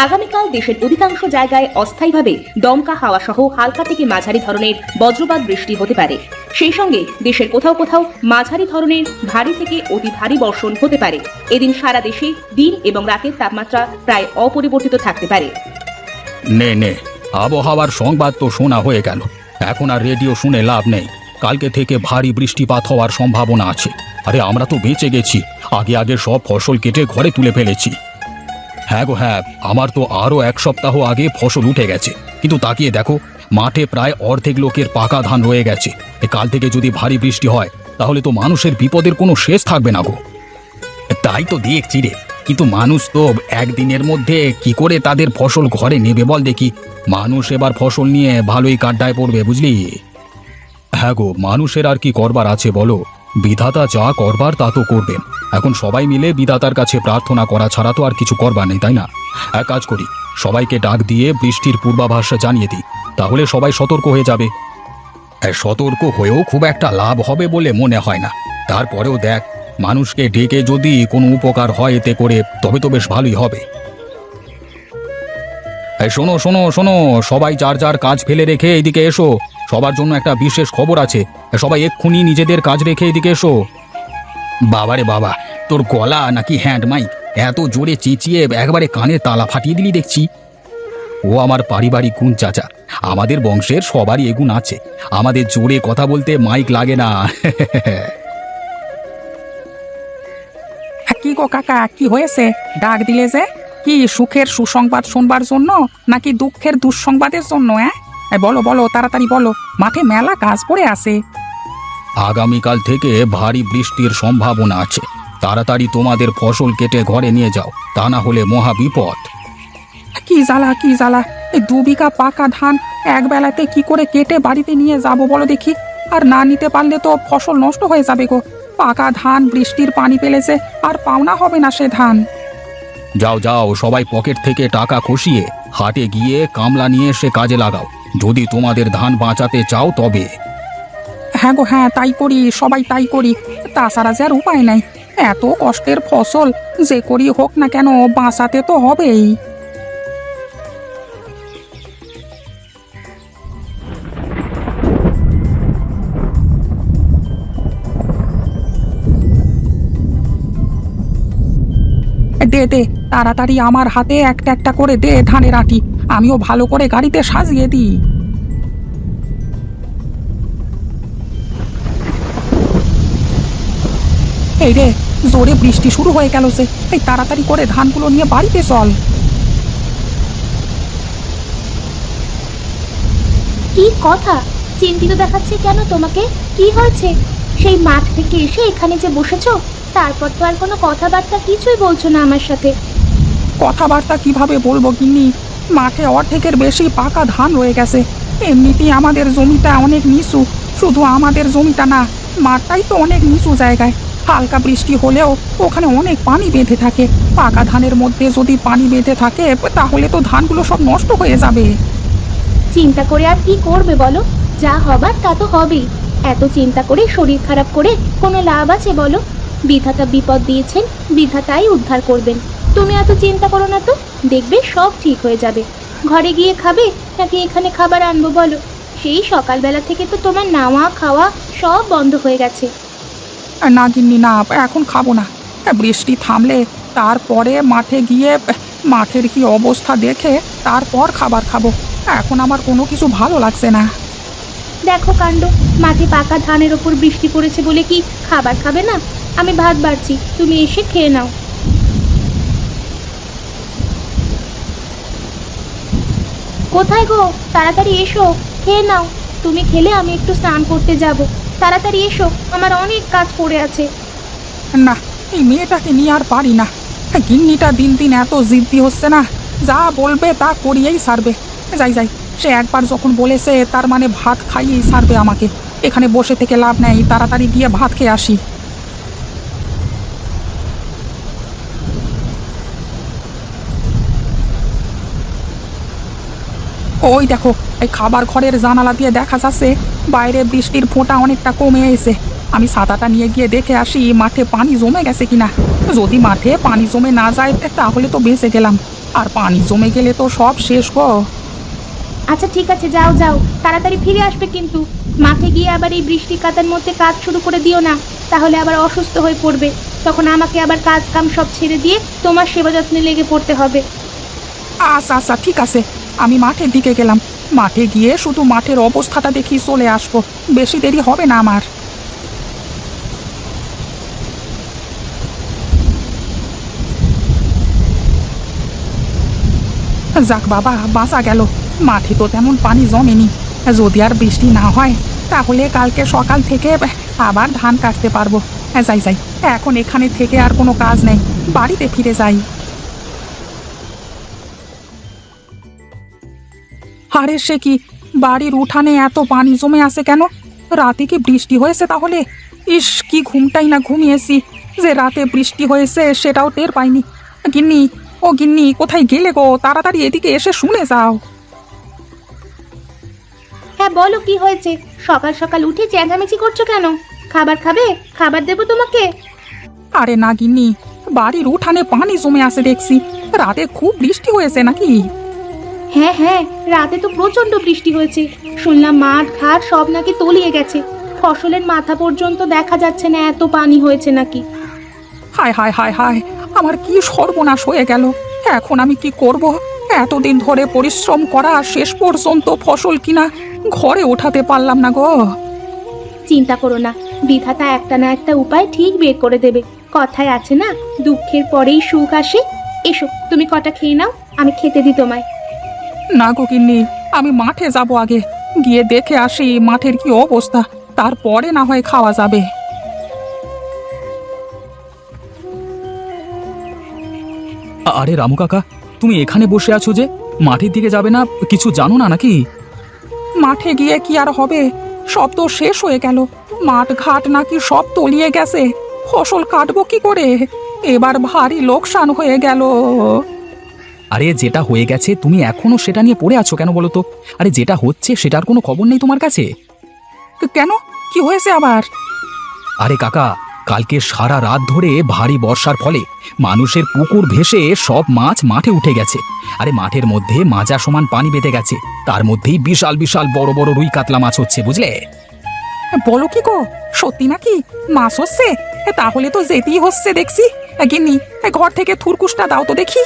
আগামীকাল দেশের অধিকাংশ জায়গায় অস্থায়ীভাবে দমকা হাওয়া সহ হালকা থেকে মাঝারি ধরনের বজ্রপাত বৃষ্টি হতে পারে। সেই সঙ্গে দেশের কোথাও কোথাও মাঝারি ধরনের ভারী থেকে অতি ভারী বর্ষণ হতে পারে। এদিন সারা দেশে দিন এবং রাতের তাপমাত্রা প্রায় অপরিবর্তিত থাকতে পারে। নে আবহাওয়ার সংবাদ তো শোনা হয়ে গেল, এখন আর রেডিও শুনে লাভ নেই। কালকে থেকে ভারী বৃষ্টিপাত হওয়ার সম্ভাবনা আছে। আরে আমরা তো বেঁচে গেছি, আগে সব ফসল কেটে ঘরে তুলে ফেলেছি। হ্যাঁ গো হ্যাঁ, আমার তো আরও 1 সপ্তাহ আগে ফসল উঠে গেছে, কিন্তু তাকিয়ে দেখো মাঠে প্রায় অর্ধেক লোকের পাকা ধান রয়ে গেছে। কাল থেকে যদি ভারী বৃষ্টি হয় তাহলে তো মানুষের বিপদের কোনো শেষ থাকবে না গো। তাই তো দেখছি রে, কিন্তু মানুষ তো একদিনের মধ্যে কি করে তাদের ফসল ঘরে নেবে বল দেখি। মানুষ এবার ফসল নিয়ে ভালোই কাড্ডায় পড়বে, বুঝলি। হ্যাঁ গো, মানুষের আর কি করবার আছে বলো, বিধাতা যা করবার তা তো করবেন। এখন সবাই মিলে বিধাতার কাছে প্রার্থনা করা ছাড়া তো আর কিছু করবার নেই, তাই না? এক কাজ করি, সবাইকে ডাক দিয়ে বৃষ্টির পূর্বাভাস জানিয়ে দিই, তাহলে সবাই সতর্ক হয়ে যাবে। সতর্ক হয়েও খুব একটা লাভ হবে বলে মনে হয় না। তারপরেও দেখ, মানুষকে ডেকে যদি কোনো উপকার হয় এতে করে, তবে তো বেশ ভালোই হবে। শোনো শোনো শোনো, সবাই যার যার কাজ ফেলে রেখে এদিকে এসো, সবার জন্য একটা বিশেষ খবর আছে। সবাই এক্ষুনি নিজেদের কাজ রেখে এদিকে এসো। বাবারে বাবা, তোর গলা নাকি হ্যান্ড মাইক? এত জোরে চেঁচিয়ে একবারে কানের তালা ফাটিয়ে দিলি দেখছি। ও আমার পারিবারিক গুণ চাচা, আমাদের বংশের সবারই এগুণ আছে, আমাদের জোরে কথা বলতে মাইক লাগে না। কি গো কাকা, কি হয়েছে? ডাক দিলে যে? কি সুখের সুসংবাদ শুনবার জন্য নাকি দুঃখের দুঃসংবাদের জন্য? বলো বলো, তাড়াতাড়ি বলো, মাঠে মেলা কাজ পড়ে আছে। আগামীকাল থেকে ভারী বৃষ্টির সম্ভাবনা আছে, তাড়াতাড়ি তোমাদের ফসল কেটে ঘরে নিয়ে যাও, তা না হলে মহা বিপদ। কি জ্বালা কি জ্বালা, এই 2 বিঘা পাকা ধান এক বেলাতে কি করে কেটে বাড়িতে নিয়ে যাব বলো দেখি? আর না নিতে পারলে তো ফসল নষ্ট হয়ে যাবে গো। পাকা ধান বৃষ্টির পানি পেলেছে, আর পাওনা হবে না সে ধান। যাও যাও, সবাই পকেট থেকে টাকা খসিয়ে হাটে গিয়ে কামলা নিয়ে এসে কাজে লাগাও, যদি তোমাদের ধান বাঁচাতে চাও তবে। হ্যাঁ গো হ্যাঁ, তাই করি, সবাই তাই করি, তাছাড়া যে আর উপায় নাই। এত কষ্টের ফসল যে করি হোক না কেন বাঁচাতে তো হবেই। দে দে, তাড়াতাড়ি আমার হাতে একটা একটা করে দে ধানের আঁটি, আমিও ভালো করে গাড়িতে সাজিয়ে দিই। এই রে, জোরে বৃষ্টি শুরু হয়ে গেল যে, এই তাড়াতাড়ি করে ধানগুলো নিয়ে বাড়িতে চল। কি কথা, চিন্তিত দেখাচ্ছে কেন তোমাকে? কি হয়েছে? সেই মাঠ থেকে এসে এখানে যে বসেছো, তারপর তো আর কোনো কথাবার্তা কিছুই বলছো না আমার সাথে। কথাবার্তা কিভাবে বলবো গিন্নি, মাঠে অর্ধেকের বেশি পাকা ধান রয়ে গেছে। এমনিতেই আমাদের জমিটা অনেক নিচু, শুধু আমাদের জমিটা না, মাঠটাই তো অনেক নিচু জায়গায়। হালকা বৃষ্টি হলেও ওখানে অনেক পানি বেঁধে থাকে। পাকা ধানের মধ্যে যদি পানি বেঁধে থাকে তাহলে তো ধানগুলো সব নষ্ট হয়ে যাবে। চিন্তা করে আর কি করবে বলো? যা হবার তা তো হবেই। এত চিন্তা করে শরীর খারাপ করে কোনো লাভ আছে বলো? বিধাতা বিপদ দিয়েছেন, বিধাতাই উদ্ধার করবেন। তুমি এত চিন্তা করো না তো, দেখবে সব ঠিক হয়ে যাবে। ঘরে গিয়ে খাবে নাকি এখানে খাবার আনবো বলো? সেই সকালবেলা থেকে তো তোমার নাওয়া খাওয়া সব বন্ধ হয়ে গেছে। না গিন্নি না, এখন খাবো না। বৃষ্টি থামলে তারপরে মাঠে গিয়ে মাঠের কি অবস্থা দেখে তারপর খাবার খাবো। এখন আমার কোনো কিছু ভালো লাগছে না। দেখো কাণ্ড, মাঠে পাকা ধানের ওপর বৃষ্টি পড়েছে বলে কি খাবার খাবে না? আমি ভাত বাড়ছি, তুমি এসে খেয়ে নাও। কোথায় গো? তাড়াতাড়ি এসো, খেয়ে নাও। তুমি খেলে আমি একটু স্নান করতে যাব। তাড়াতাড়ি এসো, আমার অনেক কাজ পড়ে আছে। না, এই মেয়েটাকে নিয়ে আর পারি না। গিন্নিটা দিন দিন এত জিদ্দি হচ্ছে না, যা বলবে তা করিয়েই সারবে। যাই যাই, সে একবার যখন বলেছে তার মানে ভাত খাইয়েই সারবে আমাকে। এখানে বসে থেকে লাভ নেই, তাড়াতাড়ি গিয়ে ভাত খেয়ে আসি। ওই দেখো, এই খাবার ঘরের জানালা দিয়ে দেখা যাচ্ছে বাইরে বৃষ্টির ফোঁটা অনেকটা কমে এসে। আমি ছাতাটা নিয়ে গিয়ে দেখে আসি মাঠে পানি জমে গেছে কিনা। যদি মাঠে পানি জমে না যায় তাহলে তো বেঁচে গেলাম, আর পানি জমে গেলে তো সব শেষ গো। আচ্ছা ঠিক আছে, যাও যাও, তাড়াতাড়ি ফিরে আসবে কিন্তু। মাঠে গিয়ে আবার এই বৃষ্টি কাদার মধ্যে কাজ শুরু করে দিও না, তাহলে আবার অসুস্থ হয়ে পড়বে। তখন আমাকে আবার কাজ কাম সব ছেড়ে দিয়ে তোমার সেবা যত্নে লেগে পড়তে হবে। আচ্ছা আচ্ছা ঠিক আছে, আমি মাঠের দিকে গেলাম। মাঠে গিয়ে শুধু মাঠের অবস্থাটা দেখি চলে আসবো, বেশি দেরি হবে না আমার। যাক বাবা, বাঁচা গেল। মাঠে তো তেমন পানি জমেনি। যদি আর বৃষ্টি না হয় তাহলে কালকে সকাল থেকে আবার ধান কাটতে পারবো। যাই যাই, এখন এখানে থেকে আর কোনো কাজ নেই, বাড়িতে ফিরে যাই। আরে সে কি, বাড়ির উঠানে এত পানি জমে আছে কেন? রাতে কি বৃষ্টি হয়েছে তাহলে? ইস, কি ঘুমটাই না ঘুমিয়েছি যে রাতে বৃষ্টি হয়েছে সেটাও টের পাইনি। গিন্নি, ও গিন্নি, কোথায় গেলে গো? তাড়াতাড়ি এদিকে এসে শুনে যাও। হ্যাঁ বলো, কি হয়েছে? সকাল সকাল উঠে চেঁচামেচি করছো কেন? খাবার খাবে? খাবার দেবো তোমাকে। আরে না গিন্নি, বাড়ির উঠানে পানি জমে আছে দেখছি। রাতে খুব বৃষ্টি হয়েছে নাকি? হ্যাঁ হ্যাঁ, রাতে তো প্রচন্ড বৃষ্টি হয়েছে। শুনলাম মাঠ ঘাট সব নাকি তলিয়ে গেছে, ফসলের মাথা পর্যন্ত দেখা যাচ্ছে না, এত পানি হয়েছে নাকি। হায় হায় হায় হায়, আমার কি সর্বনাশ হয়ে গেল। এখন আমি কি করব? এতদিন ধরে পরিশ্রম করা, শেষ পর্যন্ত ফসল কিনা ঘরে ওঠাতে পারলাম না গো। চিন্তা করো না, বিধাতা একটা না একটা উপায় ঠিক বের করে দেবে। কথায় আছে না, দুঃখের পরেই সুখ আসে। এসো, তুমি কটা খেয়ে নাও, আমি খেতে দিই তোমায়। না গো গিন্নি, আমি মাঠে যাব আগে, গিয়ে দেখে আসি মাঠের কি অবস্থা, তারপরে না হয় খাওয়া যাবে। আরে রামু কাকা, তুমি এখানে বসে আছো যে? মাঠের দিকে যাবে না? কিছু জানো না নাকি? মাঠে গিয়ে কি আর হবে, সব তো শেষ হয়ে গেল। মাঠ ঘাট নাকি সব তলিয়ে গেছে, ফসল কাটবো কি করে? এবার ভারী লোকসান হয়ে গেল। আরে যেটা হয়ে গেছে তুমি এখনো সেটা নিয়ে পড়ে আছো কেন বলো তো? আরে যেটা হচ্ছে সেটার কোনো খবর নেই তোমার কাছে? কেন, কি হয়েছে আবার? আরে কাকা, কালকে সারা রাত ধরে ভারী বর্ষার ফলে মানুষের পুকুর ভেসে সব মাছ মাঠে উঠে গেছে। আরে মাঠের মধ্যে মাজা সমান পানি বেঁধে গেছে, তার মধ্যেই বিশাল বিশাল বড় বড় রুই কাতলা মাছ হচ্ছে, বুঝলে? বলো কি গো, সত্যি নাকি মাছ হচ্ছে? তাহলে তো যেতেই হচ্ছে দেখছি। গিন্নি, ঘর থেকে থুরকুসটা দাও তো দেখি।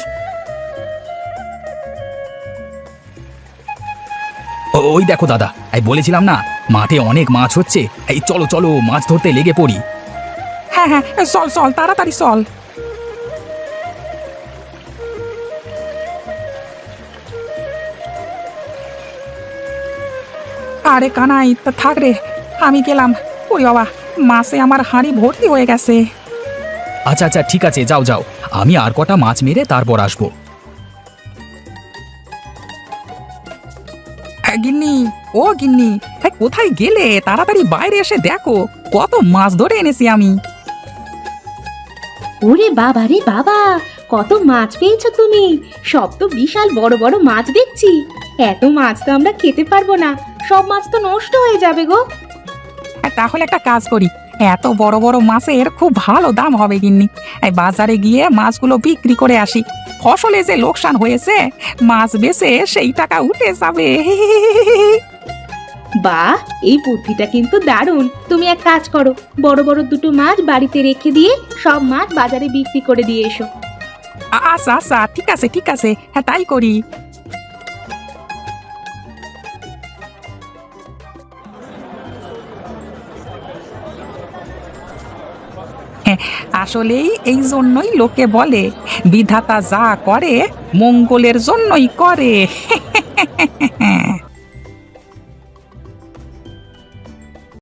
ওই দেখো দাদা, এই বলেছিলাম না মাঠে অনেক মাছ হচ্ছে। এই চলো চলো, মাছ ধরতে লেগে পড়ি। হ্যাঁ হ্যাঁ, চল চল, তাড়াতাড়ি চল। আরে কানাই, তা থাক রে, আমি গেলাম। ওরে বাবা, মাছে আমার হাঁড়ি ভর্তি হয়ে গেছে। আচ্ছা আচ্ছা ঠিক আছে, যাও যাও, আমি আর কটা মাছ মেরে তারপর আসবো। গিন্নি, ও গিন্নি, কোথায় গেলে? তাড়াতাড়ি বাইরে এসে দেখো, কত মাছ ধরে এনেছি আমি। ওরে বাবা রে বাবা, কত মাছ পেয়েছো তুমি! সব তো বিশাল বড় বড় মাছ দেখছি। এত মাছ তো আমরা খেতে পারবো না, সব মাছ তো নষ্ট হয়ে যাবে গো। তাহলে একটা কাজ করি, এত বড় বড় মাছের খুব ভালো দাম হবে গিন্নি। এই বাজারে গিয়ে মাছগুলো বিক্রি করে আসি, ফসলে যে লোকসান হয়েছে মাছ বেচে সেই টাকা উঠে যাবে। বাহ, এই বুদ্ধিটা কিন্তু দারুণ। তুমি এক কাজ করো, বড় বড় দুটো মাছ বাড়িতে রেখে দিয়ে সব মাছ বাজারে বিক্রি করে দিয়ে এসো। আচ্ছা আচ্ছা, ঠিক আছে ঠিক আছে, হ্যাঁ তাই করি। আসলেই এই জন্যই লোকে বলে, বিধাতা যা করে মঙ্গলের জন্যই করে।